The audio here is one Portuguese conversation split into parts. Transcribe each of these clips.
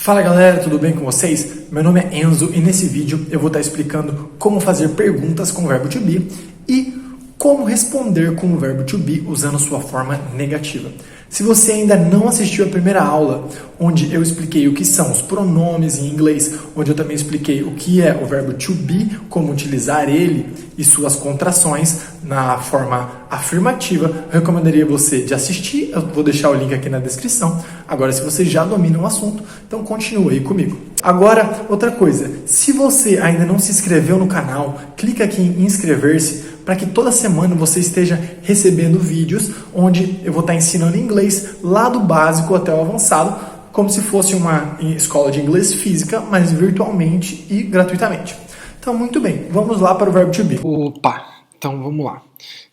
Fala galera, tudo bem com vocês? Meu nome é Enzo e nesse vídeo eu vou estar explicando como fazer perguntas com o verbo to be e como responder com o verbo to be usando sua forma negativa. Se você ainda não assistiu a primeira aula, onde eu expliquei o que são os pronomes em inglês, onde eu também expliquei o que é o verbo to be, como utilizar ele e suas contrações na forma afirmativa, eu recomendaria você de assistir, eu vou deixar o link aqui na descrição. Agora, se você já domina o assunto, então continue aí comigo. Agora, outra coisa, se você ainda não se inscreveu no canal, clica aqui em inscrever-se, para que toda semana você esteja recebendo vídeos onde eu vou estar ensinando inglês lá do básico até o avançado, como se fosse uma escola de inglês física, mas virtualmente e gratuitamente. Então, muito bem, vamos lá para o verbo to be. Opa, então vamos lá.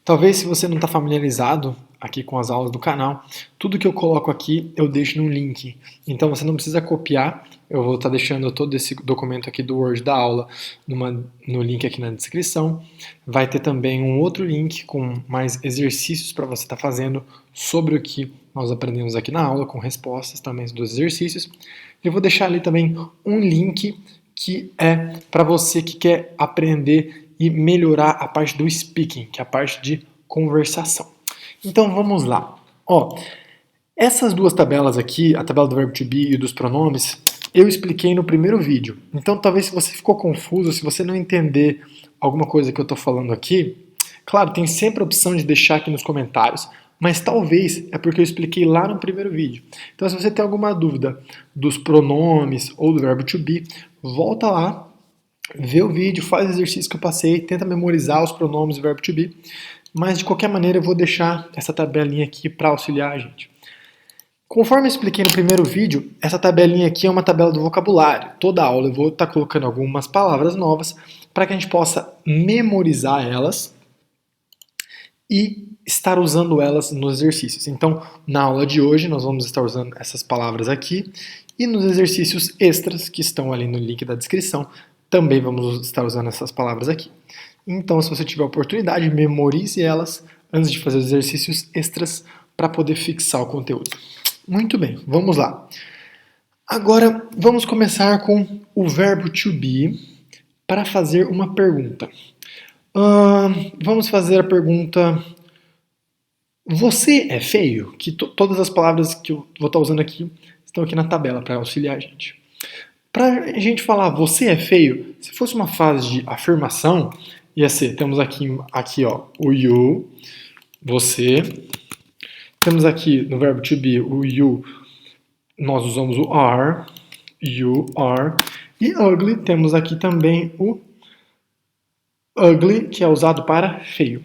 Talvez se você não está familiarizado aqui com as aulas do canal, tudo que eu coloco aqui eu deixo num link. Então você não precisa copiar, eu vou estar deixando todo esse documento aqui do Word da aula no link aqui na descrição. Vai ter também um outro link com mais exercícios para você estar fazendo sobre o que nós aprendemos aqui na aula, com respostas também dos exercícios. Eu vou deixar ali também um link que é para você que quer aprender e melhorar a parte do speaking, que é a parte de conversação. Então vamos lá. Essas duas tabelas aqui, a tabela do verbo to be e dos pronomes, eu expliquei no primeiro vídeo. Então talvez se você ficou confuso, se você não entender alguma coisa que eu estou falando aqui, claro, tem sempre a opção de deixar aqui nos comentários, mas talvez é porque eu expliquei lá no primeiro vídeo. Então se você tem alguma dúvida dos pronomes ou do verbo to be, volta lá, vê o vídeo, faz o exercício que eu passei, tenta memorizar os pronomes do verbo to be, mas de qualquer maneira eu vou deixar essa tabelinha aqui para auxiliar a gente. Conforme eu expliquei no primeiro vídeo, essa tabelinha aqui é uma tabela do vocabulário. Toda aula eu vou estar colocando algumas palavras novas para que a gente possa memorizar elas e estar usando elas nos exercícios. Então, na aula de hoje nós vamos estar usando essas palavras aqui e nos exercícios extras que estão ali no link da descrição também vamos estar usando essas palavras aqui. Então, se você tiver a oportunidade, memorize elas antes de fazer os exercícios extras para poder fixar o conteúdo. Muito bem, vamos lá. Agora, vamos começar com o verbo to be para fazer uma pergunta. Vamos fazer a pergunta: você é feio? Que todas as palavras que eu vou estar usando aqui estão aqui na tabela para auxiliar a gente. Para a gente falar você é feio, se fosse uma frase de afirmação, ia ser, temos aqui ó, o you, você. Temos aqui no verbo to be o you, nós usamos o are, you are. E ugly, temos aqui também o ugly, que é usado para feio.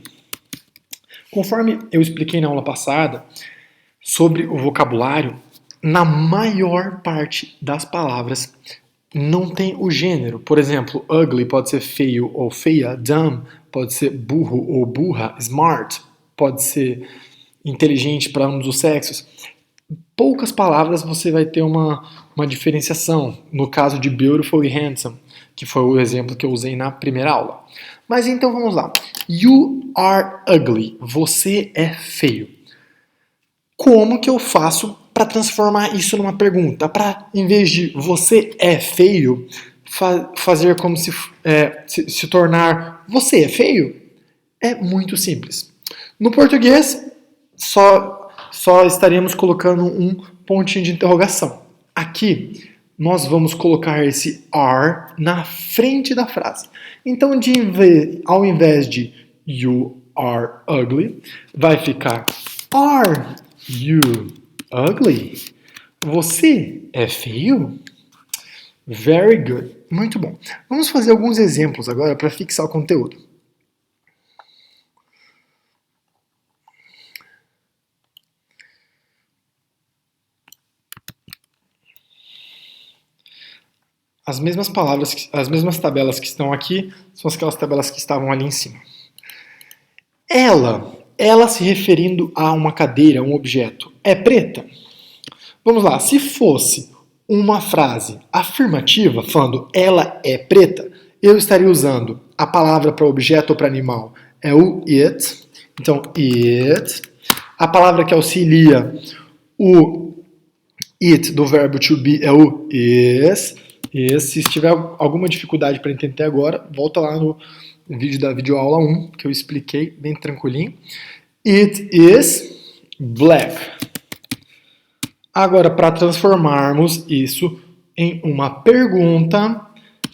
Conforme eu expliquei na aula passada sobre o vocabulário, na maior parte das palavras não tem o gênero. Por exemplo, ugly pode ser feio ou feia, dumb pode ser burro ou burra, smart pode ser inteligente para ambos os sexos. Poucas palavras você vai ter uma diferenciação. No caso de beautiful e handsome, que foi o exemplo que eu usei na primeira aula. Mas então vamos lá. You are ugly. Você é feio. Como que eu faço para transformar isso numa pergunta? Para, em vez de você é feio, fazer como se tornar você é feio? É muito simples. No português, só estaríamos colocando um pontinho de interrogação. Aqui, nós vamos colocar esse are na frente da frase. Então, ao invés de you are ugly, vai ficar are you ugly? Você é feio? Very good. Muito bom. Vamos fazer alguns exemplos agora para fixar o conteúdo. As mesmas palavras, as mesmas tabelas que estão aqui, são aquelas tabelas que estavam ali em cima. Ela se referindo a uma cadeira, um objeto, é preta? Vamos lá, se fosse uma frase afirmativa, falando ela é preta, eu estaria usando a palavra para objeto ou para animal, é o it. Então, it. A palavra que auxilia o It do verbo to be é o is. Se tiver alguma dificuldade para entender agora, volta lá no vídeo da videoaula 1, que eu expliquei bem tranquilinho. It is black. Agora, para transformarmos isso em uma pergunta,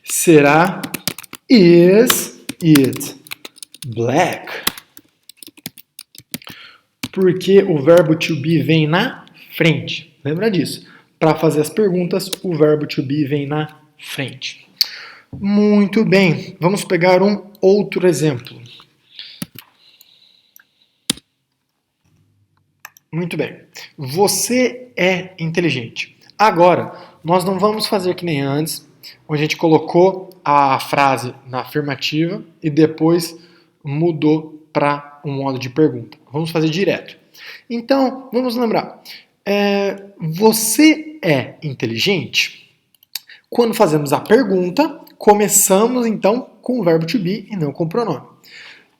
será is it black? Porque o verbo to be vem na frente. Lembra disso? Para fazer as perguntas, o verbo to be vem na frente. Muito bem. Vamos pegar um outro exemplo. Muito bem. Você é inteligente. Agora, nós não vamos fazer que nem antes, onde a gente colocou a frase na afirmativa e depois mudou para um modo de pergunta. Vamos fazer direto. Então, vamos lembrar. Você é inteligente? Quando fazemos a pergunta, começamos então com o verbo to be e não com o pronome.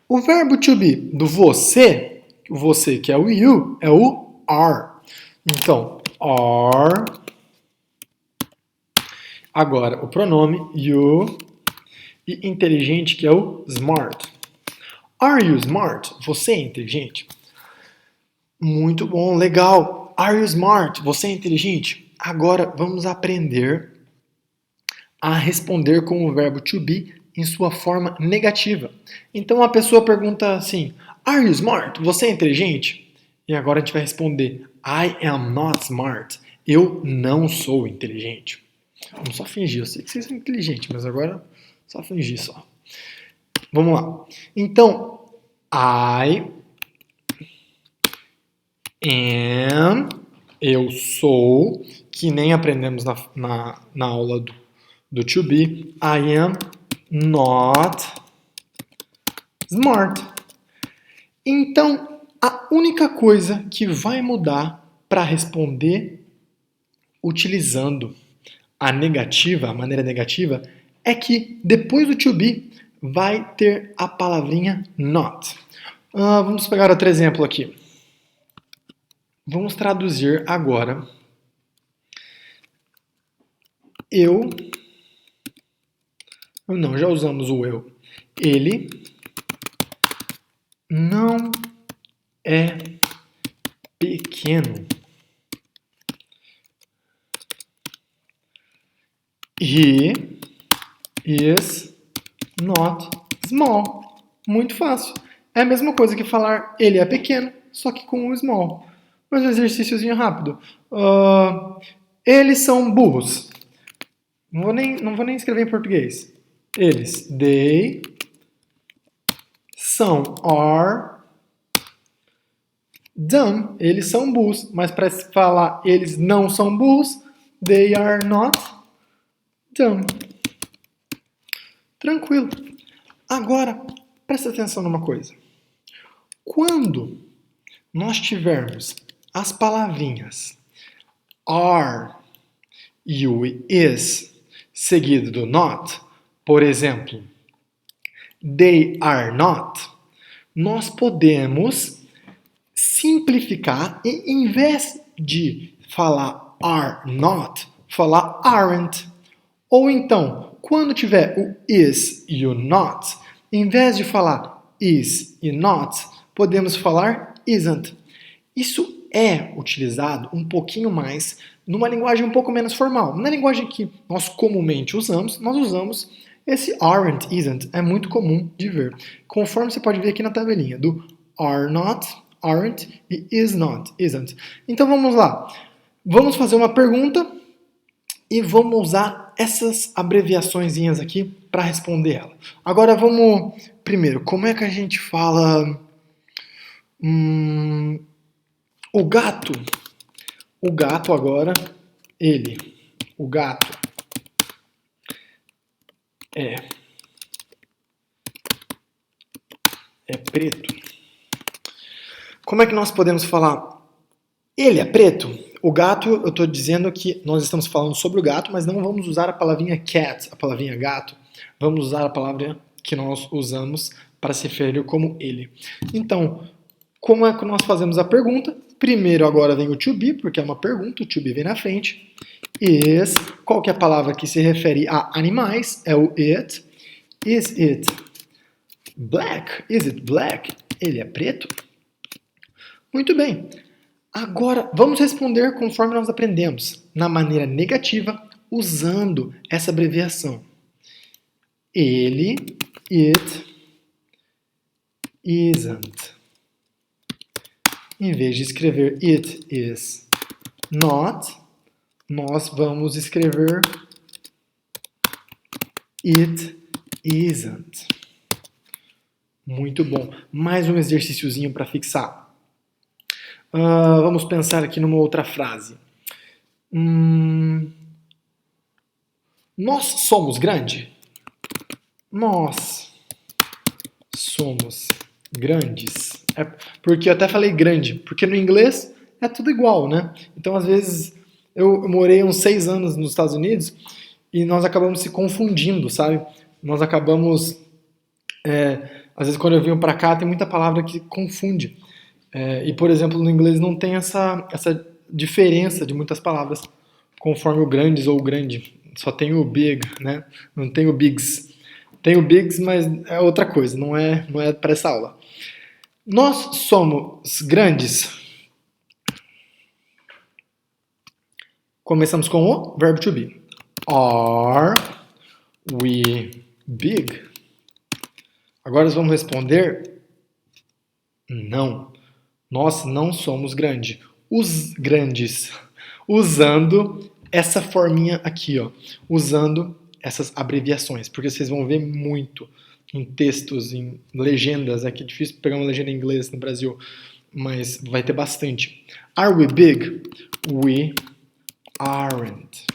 O verbo to be do você, o você que é o you, é o are. Então, are. Agora, o pronome you e inteligente que é o smart. Are you smart? Você é inteligente? Muito bom, legal. Are you smart? Você é inteligente? Agora vamos aprender a responder com o verbo to be em sua forma negativa. Então a pessoa pergunta assim: Are you smart? Você é inteligente? E agora a gente vai responder: I am not smart. Eu não sou inteligente. Vamos só fingir. Eu sei que vocês são inteligentes, mas agora só fingir só. Vamos lá. Então, I am, eu sou, que nem aprendemos na aula do to be. I am not smart. Então, a única coisa que vai mudar para responder utilizando a negativa, a maneira negativa, é que depois do to be vai ter a palavrinha not. Vamos pegar outro exemplo aqui. Vamos traduzir agora. Não, já usamos o eu. Ele não é pequeno. He is not small. Muito fácil. É a mesma coisa que falar ele é pequeno, só que com o small. Mas um exercíciozinho rápido. Eles são burros. Não vou nem escrever em português. Eles, they, são, are, dumb. Eles são burros. Mas para falar eles não são burros, they are not dumb. Tranquilo. Agora, presta atenção numa coisa. Quando nós tivermos as palavrinhas are e o is seguido do not, por exemplo, they are not, nós podemos simplificar e em vez de falar are not, falar aren't. Ou então, quando tiver o is e o not, em vez de falar is e not, podemos falar isn't. Isso é utilizado um pouquinho mais numa linguagem um pouco menos formal. Na linguagem que nós comumente usamos, nós usamos esse aren't, isn't. É muito comum de ver. Conforme você pode ver aqui na tabelinha do are not, aren't e is not, isn't. Então vamos lá. Vamos fazer uma pergunta e vamos usar essas abreviaçõezinhas aqui para responder ela. Agora vamos, primeiro, como é que a gente fala o gato? O gato agora, o gato é preto. Como é que nós podemos falar ele é preto? O gato, eu estou dizendo que nós estamos falando sobre o gato, mas não vamos usar a palavrinha cat, a palavrinha gato. Vamos usar a palavra que nós usamos para se referir como ele. Então, como é que nós fazemos a pergunta? Primeiro agora vem o to be, porque é uma pergunta, o to be vem na frente. Is, qual que é a palavra que se refere a animais? É o it. Is it black? Is it black? Ele é preto? Muito bem. Agora, vamos responder conforme nós aprendemos, na maneira negativa, usando essa abreviação. Ele, it, isn't. Em vez de escrever it is not, nós vamos escrever it isn't. Muito bom. Mais um exercíciozinho para fixar. Vamos pensar aqui numa outra frase. Nós somos grande? Nós somos grandes. Porque eu até falei grande, porque no inglês é tudo igual, né? Então, às vezes, eu morei uns 6 anos nos Estados Unidos e nós acabamos se confundindo, sabe? Nós acabamos... às vezes, quando eu venho pra cá, tem muita palavra que confunde. E, por exemplo, no inglês não tem essa diferença de muitas palavras conforme o grandes ou o grande. Só tem o big, né? Não tem o bigs. Tem o bigs, mas é outra coisa, não é para essa aula. Nós somos grandes. Começamos com o verbo to be. Are we big? Agora nós vamos responder não. Nós não somos grandes. Os grandes. Usando essa forminha aqui, ó. Usando essas abreviações. Porque vocês vão ver muito em textos, em legendas. É que é difícil pegar uma legenda em inglês no Brasil. Mas vai ter bastante. Are we big? We aren't.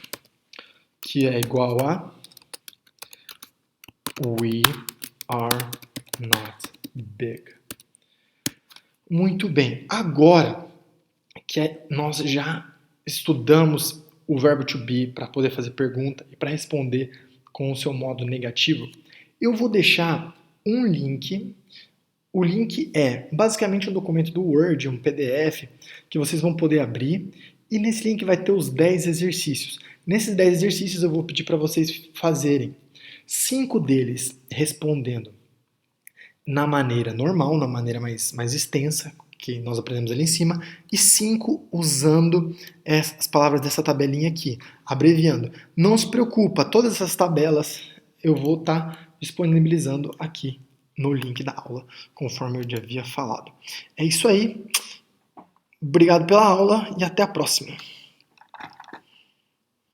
Que é igual a we are not big. Muito bem. Agora que nós já estudamos o verbo to be para poder fazer pergunta e para responder com o seu modo negativo, eu vou deixar um link. O link é basicamente um documento do Word, um PDF, que vocês vão poder abrir. E nesse link vai ter os 10 exercícios. Nesses 10 exercícios eu vou pedir para vocês fazerem 5 deles respondendo na maneira normal, na maneira mais extensa, que nós aprendemos ali em cima, e 5 usando as palavras dessa tabelinha aqui, abreviando. Não se preocupa, todas essas tabelas eu vou estar disponibilizando aqui no link da aula, conforme eu já havia falado. É isso aí. Obrigado pela aula e até a próxima.